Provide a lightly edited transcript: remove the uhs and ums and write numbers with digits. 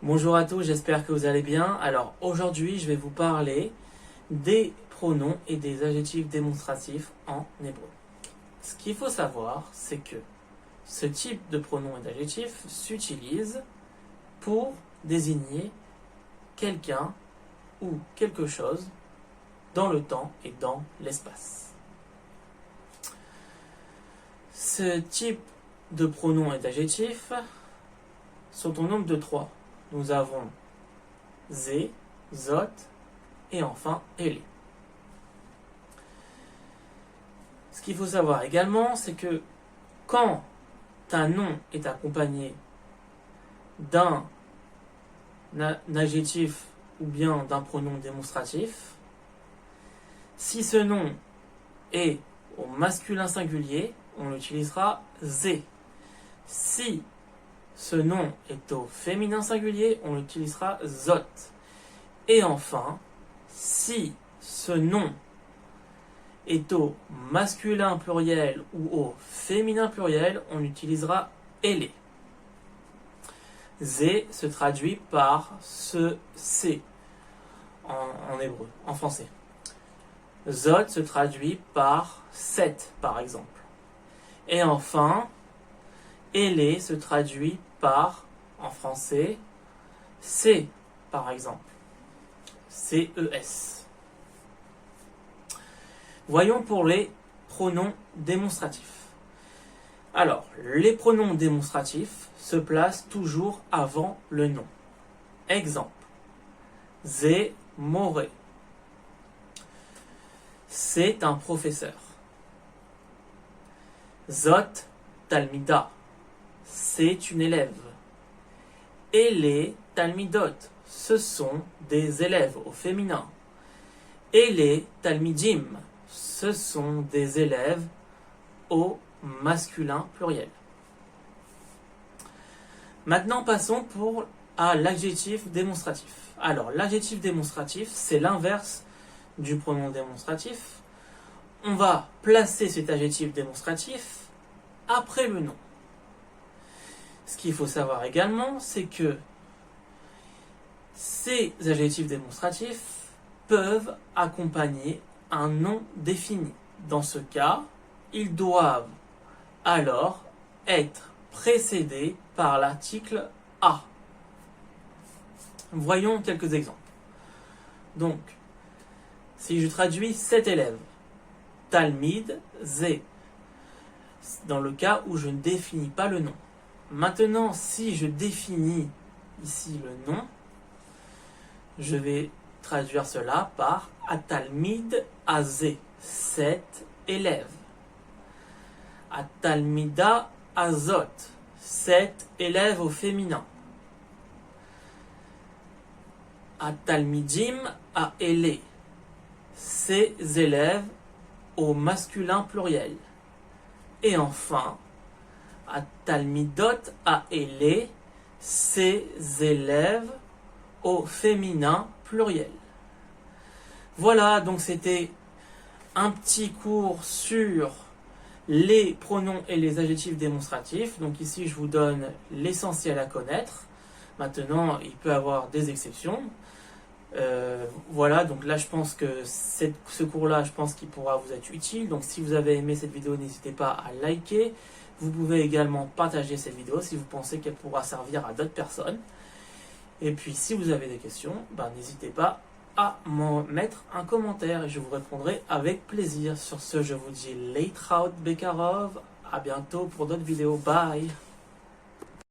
Bonjour à tous, j'espère que vous allez bien. Alors aujourd'hui, je vais vous parler des pronoms et des adjectifs démonstratifs en hébreu. Ce qu'il faut savoir, c'est que ce type de pronom et d'adjectif s'utilise pour désigner quelqu'un ou quelque chose dans le temps et dans l'espace. Ce type de pronoms et d'adjectifs sont au nombre de 3. Nous avons zé, zot et enfin elé. Ce qu'il faut savoir également, c'est que quand un nom est accompagné d'un adjectif ou bien d'un pronom démonstratif, si ce nom est au masculin singulier, on utilisera zé. Si ce nom est au féminin singulier, on utilisera zot. Et enfin, si ce nom est au masculin pluriel ou au féminin pluriel, on utilisera elé. Zé se traduit par ce c'est en hébreu, en français. Zot se traduit par cette, par exemple. Et enfin, elé se traduit par, en français, c'est, par exemple. C-E-S. Voyons pour les pronoms démonstratifs. Alors, les pronoms démonstratifs se placent toujours avant le nom. Exemple. Zé moré. C'est un professeur. Zot talmida. C'est une élève. Et les talmidot, ce sont des élèves au féminin. Et les talmidim, ce sont des élèves au masculin pluriel. Maintenant, passons à l'adjectif démonstratif. Alors, l'adjectif démonstratif, c'est l'inverse du pronom démonstratif. On va placer cet adjectif démonstratif après le nom. Ce qu'il faut savoir également, c'est que ces adjectifs démonstratifs peuvent accompagner un nom défini. Dans ce cas, ils doivent alors être précédés par l'article A. Voyons quelques exemples. Donc, si je traduis cet élève, Talmid Zé, dans le cas où je ne définis pas le nom. Maintenant, si je définis ici le nom, je vais traduire cela par Atalmid Azé, cet élève. Atalmida Azot, cet élève au féminin. Atalmidim Aélé, ces élèves au masculin pluriel. Et enfin, Atalmidot Aélé, ces élèves au féminin pluriel. Voilà, donc c'était un petit cours sur les pronoms et les adjectifs démonstratifs. Donc ici, je vous donne l'essentiel à connaître. Maintenant, il peut y avoir des exceptions. Voilà, donc là je pense que ce cours-là, je pense qu'il pourra vous être utile. Donc si vous avez aimé cette vidéo, n'hésitez pas à liker. Vous pouvez également partager cette vidéo si vous pensez qu'elle pourra servir à d'autres personnes. Et puis si vous avez des questions, n'hésitez pas à m'en mettre un commentaire et je vous répondrai avec plaisir. Sur ce, je vous dis Leitraut Bekarov. À bientôt pour d'autres vidéos. Bye.